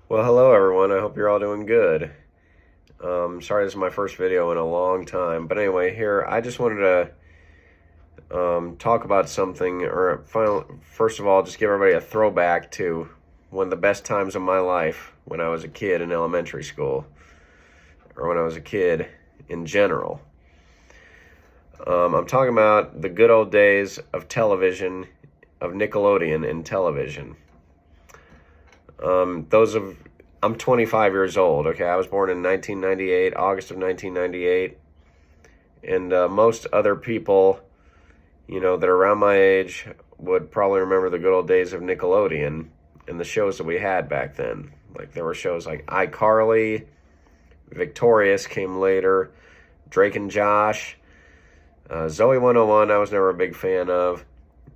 Well, hello everyone. I hope you're all doing good. Sorry, this is my first video in a long time. But anyway, here, I just wanted to talk about something, first of all, just give everybody a throwback to one of the best times of my life when I was a kid in elementary school, or when I was a kid in general. I'm talking about the good old days of television, of Nickelodeon and television. Those of I'm 25 years old. Okay, I was born in 1998, August of 1998, and most other people, that are around my age would probably remember the good old days of Nickelodeon and the shows that we had back then. Like there were shows like iCarly, Victorious came later, Drake and Josh, Zoe 101. I was never a big fan of,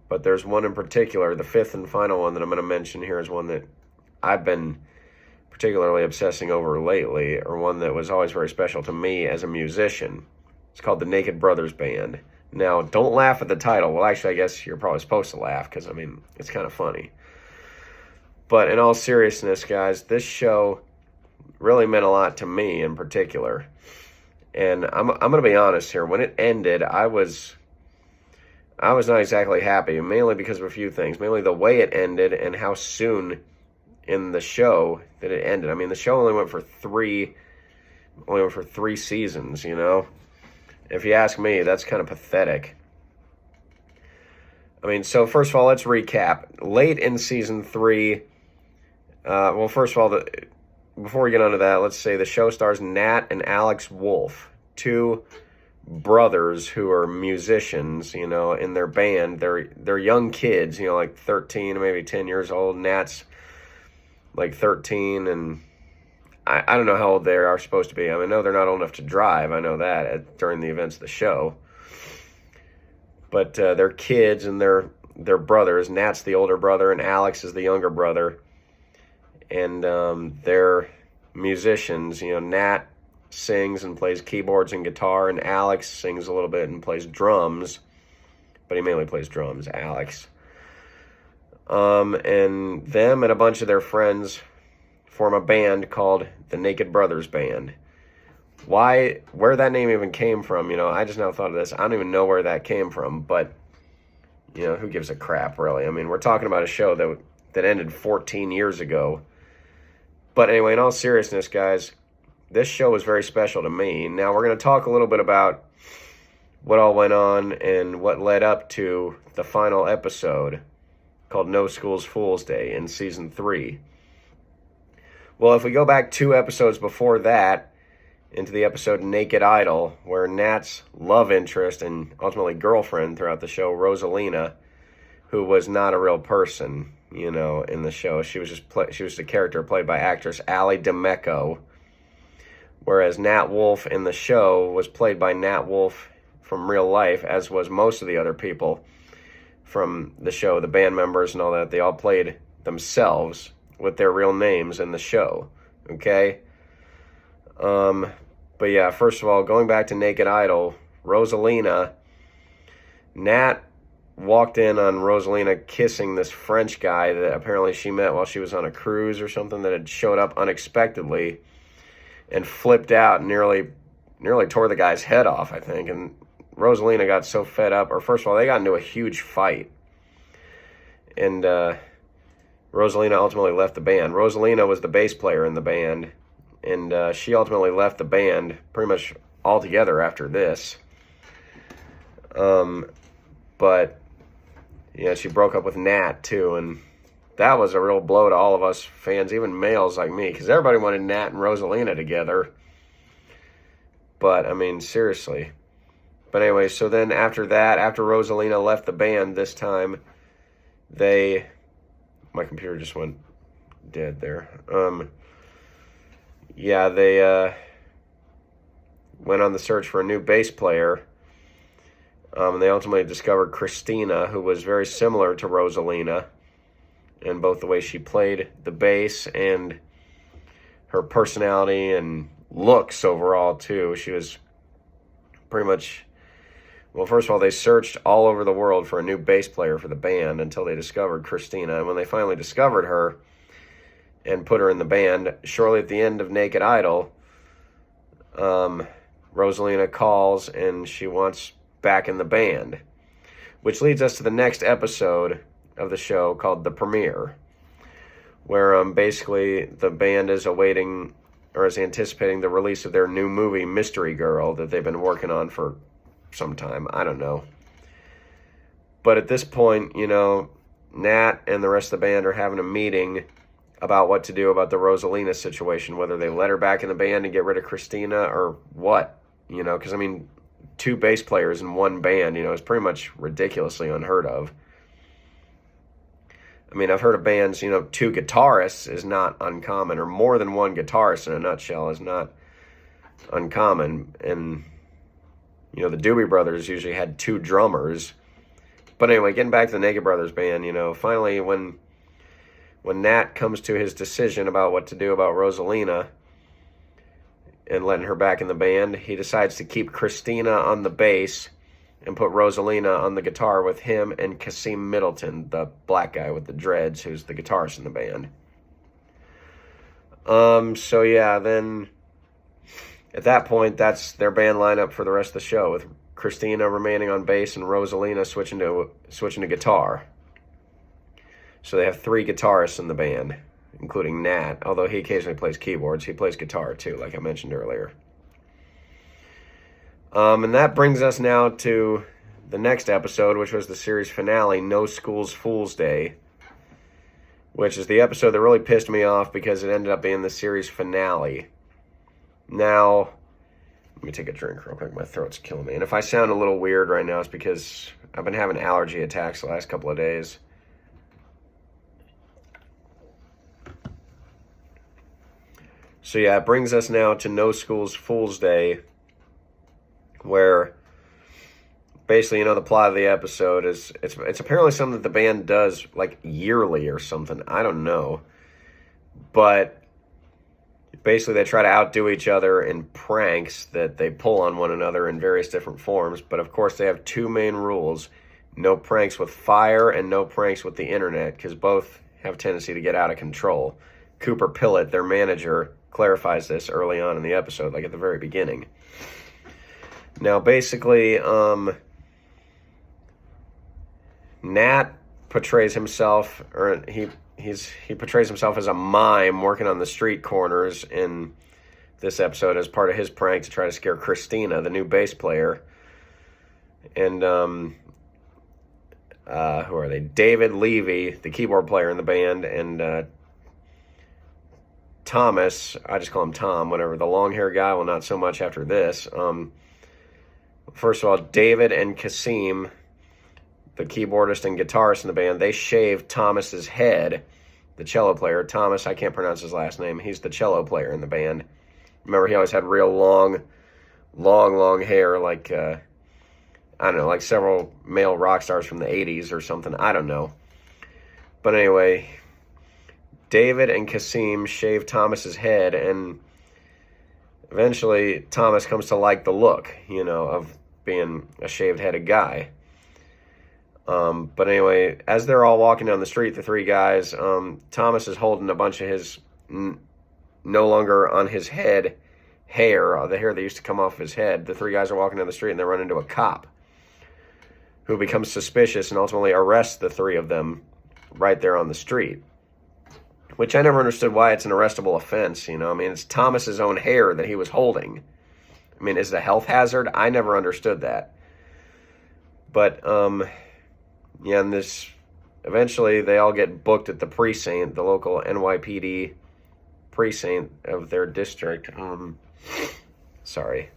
but there's one in particular, the fifth and final one that I'm going to mention here is one that I've been particularly obsessing over lately, or one that was always very special to me as a musician. It's called the Naked Brothers Band. Now, don't laugh at the title. Well, actually, I guess you're probably supposed to laugh because, it's kind of funny. But in all seriousness, guys, this show really meant a lot to me in particular. And I'm going to be honest here. When it ended, I was not exactly happy, mainly because of a few things. Mainly the way it ended and how soon in the show that it ended. The show only went for three seasons, If you ask me, that's kind of pathetic. So first of all, let's recap. Late in season 3, first of all, before we get onto that, let's say the show stars Nat and Alex Wolf, two brothers who are musicians, in their band. They're young kids, like 13 or maybe 10 years old. Nat's like 13, and I don't know how old they are supposed to be. I know they're not old enough to drive. I know that during the events of the show. But they're kids, and they're brothers. Nat's the older brother, and Alex is the younger brother. And they're musicians. Nat sings and plays keyboards and guitar, and Alex sings a little bit and plays drums. But he mainly plays drums, Alex. And them and a bunch of their friends form a band called the Naked Brothers Band. Where that name even came from, I just now thought of this. I don't even know where that came from, but, who gives a crap, really? We're talking about a show that ended 14 years ago. But anyway, in all seriousness, guys, this show was very special to me. Now, we're going to talk a little bit about what all went on and what led up to the final episode, called No School's Fool's Day in season 3. Well, if we go back 2 episodes before that, into the episode Naked Idol, where Nat's love interest and ultimately girlfriend throughout the show, Rosalina, who was not a real person, in the show. She was just a character played by actress Ally DeMecco, whereas Nat Wolf in the show was played by Nat Wolf from real life, as was most of the other people from the show, the band members and all that. They all played themselves with their real names in the show, okay? But yeah, first of all, going back to Naked Idol, Rosalina, Nat walked in on Rosalina kissing this French guy that apparently she met while she was on a cruise or something, that had showed up unexpectedly and flipped out and nearly tore the guy's head off, I think. And Rosalina got so fed up, or first of all, they got into a huge fight. And Rosalina ultimately left the band. Rosalina was the bass player in the band, and she ultimately left the band pretty much altogether after this. But, she broke up with Nat, too, and that was a real blow to all of us fans, even males like me, because everybody wanted Nat and Rosalina together. But, seriously. But anyway, so then after that, after Rosalina left the band this time, my computer just went dead there. They went on the search for a new bass player. They ultimately discovered Christina, who was very similar to Rosalina in both the way she played the bass and her personality and looks overall, too. She was pretty much... Well, first of all, they searched all over the world for a new bass player for the band until they discovered Christina. And when they finally discovered her and put her in the band. Shortly at the end of Naked Idol, Rosalina calls and she wants back in the band, which leads us to the next episode of the show called The Premiere, where basically the band is awaiting or is anticipating the release of their new movie, Mystery Girl, that they've been working on for some time. I don't know. But at this point, Nat and the rest of the band are having a meeting about what to do about the Rosalina situation, whether they let her back in the band and get rid of Christina or what. Because, two bass players in one band, is pretty much ridiculously unheard of. I've heard of bands, two guitarists is not uncommon, or more than one guitarist in a nutshell is not uncommon. And, the Doobie Brothers usually had two drummers. But anyway, getting back to the Naked Brothers band, finally when Nat comes to his decision about what to do about Rosalina and letting her back in the band, he decides to keep Christina on the bass and put Rosalina on the guitar with him and Kasim Middleton, the black guy with the dreads, who's the guitarist in the band. So yeah, then at that point, that's their band lineup for the rest of the show, with Christina remaining on bass and Rosalina switching to guitar. So they have three guitarists in the band, including Nat, although he occasionally plays keyboards. He plays guitar too, like I mentioned earlier. And that brings us now to the next episode, which was the series finale, No School's Fool's Day, which is the episode that really pissed me off because it ended up being the series finale. Now, let me take a drink real quick. My throat's killing me. And if I sound a little weird right now, it's because I've been having allergy attacks the last couple of days. So yeah, it brings us now to No School's Fool's Day, where basically, the plot of the episode is it's apparently something that the band does like yearly or something. I don't know. But basically they try to outdo each other in pranks that they pull on one another in various different forms. But of course they have two main rules: no pranks with fire and no pranks with the internet, because both have a tendency to get out of control. Cooper Pillett, their manager, clarifies this early on in the episode, like at the very beginning. Now, basically, Nat portrays himself, or he portrays himself as a mime working on the street corners in this episode as part of his prank to try to scare Christina, the new bass player. And who are they? David Levy, the keyboard player in the band, and Thomas, I just call him Tom, whatever, the long hair guy, well, not so much after this. First of all, David and Kasim, the keyboardist and guitarist in the band, they shaved Thomas's head, the cello player. Thomas, I can't pronounce his last name. He's the cello player in the band. Remember, he always had real long hair, like, I don't know, like several male rock stars from the 80s or something. I don't know. But anyway, David and Kasim shave Thomas's head, and eventually Thomas comes to like the look, of being a shaved-headed guy. But anyway, as they're all walking down the street, the three guys, Thomas is holding a bunch of his no longer on his head hair, the hair that used to come off his head. The three guys are walking down the street and they run into a cop who becomes suspicious and ultimately arrests the three of them right there on the street. Which I never understood why it's an arrestable offense, it's Thomas's own hair that he was holding. Is it a health hazard? I never understood that. But, yeah, and eventually they all get booked at the precinct, the local NYPD precinct of their district. Sorry.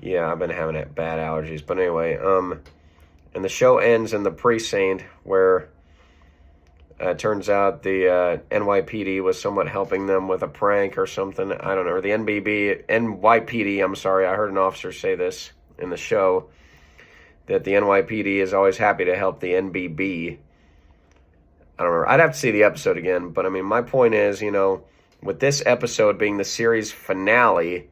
Yeah, I've been having bad allergies. But anyway, and the show ends in the precinct where it turns out the NYPD was somewhat helping them with a prank or something. I don't know. Or the NYPD, I'm sorry. I heard an officer say this in the show, that the NYPD is always happy to help the NBB. I don't remember. I'd have to see the episode again. But, my point is, with this episode being the series finale,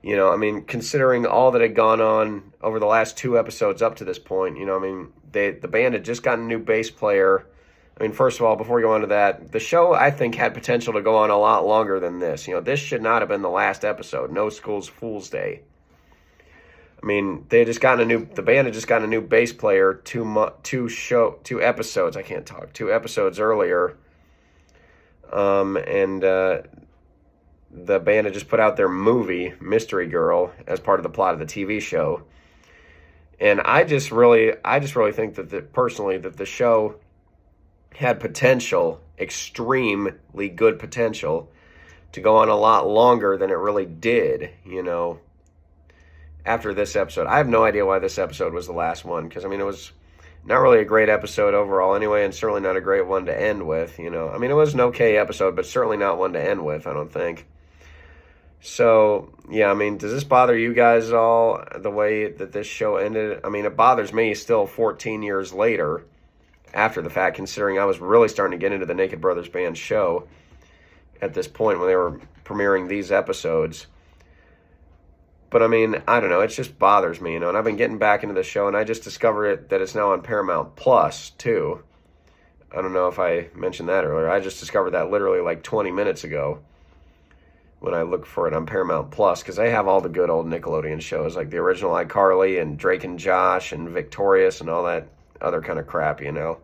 considering all that had gone on over the last two episodes up to this point, the band had just gotten a new bass player I mean, first of all, before we go on to that, the show, I think, had potential to go on a lot longer than this. You know, this should not have been the last episode. No School's Fool's Day. I mean, they had just gotten the band had just gotten a new bass player two episodes, I can't talk, 2 episodes earlier. And the band had just put out their movie, Mystery Girl, as part of the plot of the TV show. And I just really think that personally, that the show had potential, extremely good potential, to go on a lot longer than it really did, you know, after this episode. I have no idea why this episode was the last one, because, I mean, it was not really a great episode overall anyway, and certainly not a great one to end with, you know. I mean, it was an okay episode, but certainly not one to end with, I don't think. So, yeah, I mean, does this bother you guys at all, the way that this show ended? I mean, it bothers me still 14 years later, after the fact, considering I was really starting to get into the Naked Brothers Band show at this point when they were premiering these episodes. But, I mean, I don't know, it just bothers me, you know, and I've been getting back into the show, and I just discovered that it's now on Paramount Plus, too. I don't know if I mentioned that earlier. I just discovered that literally like 20 minutes ago when I looked for it on Paramount Plus, because they have all the good old Nickelodeon shows, like the original iCarly and Drake and Josh and Victorious and all that other kind of crap, you know.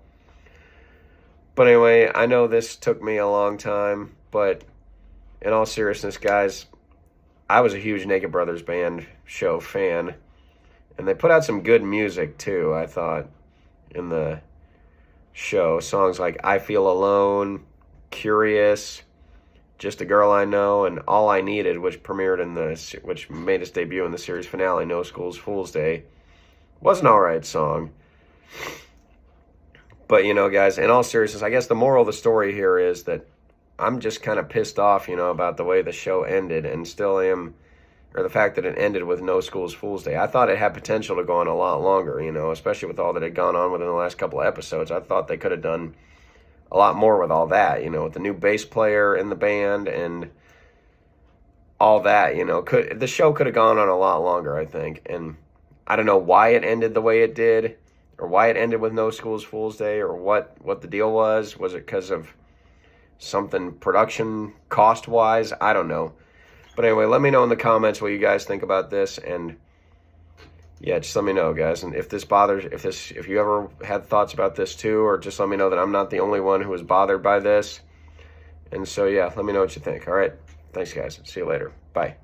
But anyway, I know this took me a long time, but in all seriousness, guys, I was a huge Naked Brothers Band show fan, and they put out some good music too, I thought, in the show. Songs like I Feel Alone, Curious, Just a Girl I Know, and All I Needed, which made its debut in the series finale, No School's Fool's Day, was an alright song. But, you know, guys, in all seriousness, I guess the moral of the story here is that I'm just kind of pissed off, you know, about the way the show ended, and still am, or the fact that it ended with No School's Fool's Day. I thought it had potential to go on a lot longer, you know, especially with all that had gone on within the last couple of episodes. I thought they could have done a lot more with all that, you know, with the new bass player in the band and all that, you know. The show could have gone on a lot longer, I think, and I don't know why it ended the way it did, or why it ended with No School's Fool's Day, or what the deal was. Was it because of something production cost-wise? I don't know. But anyway, let me know in the comments what you guys think about this, and yeah, just let me know, guys. And if this bothers, if you ever had thoughts about this too, or just let me know that I'm not the only one who was bothered by this. And so, yeah, let me know what you think. All right. Thanks, guys. See you later. Bye.